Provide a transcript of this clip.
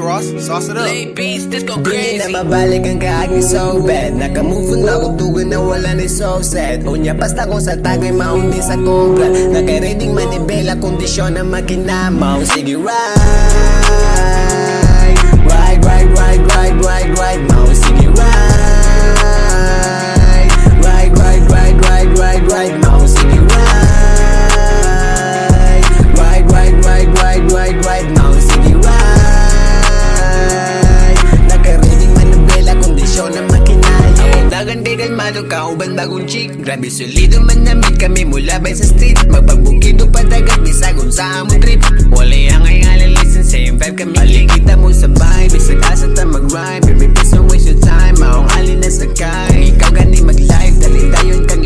Ross, sauce it up. Late beats, this go Di crazy. na mabalik ang kaagni so bad. Naka-move on ako tugan na wala ni so sad. Unya basta kung sa tagay maundi sa cobra. Naka-reading manibela kondisyon na makinamaw. Sige ride, ride, ride, ride, ride, ride, ride, mau. Sige ride, ride, ride, ride, ride, ride, ride, mau. Sige ride, ride, ride, ride, ride, ride, ride, mau. Sige ride. Naka-reading manibela kondisyon na makinayo. Ang dagan di kalmado kauban bagong chick. Grabe solido man namit kami mula bay sa street. Magpagbukido pa dagat bisagon sa among trip. Wala yang ay alalisin same vibe kami. Paligita mo sa vibe bisag asa ta mag-rhyme. Baby please don't waste your time. Maong alin na sakay. Ikaw gani mag-live dali dayon kang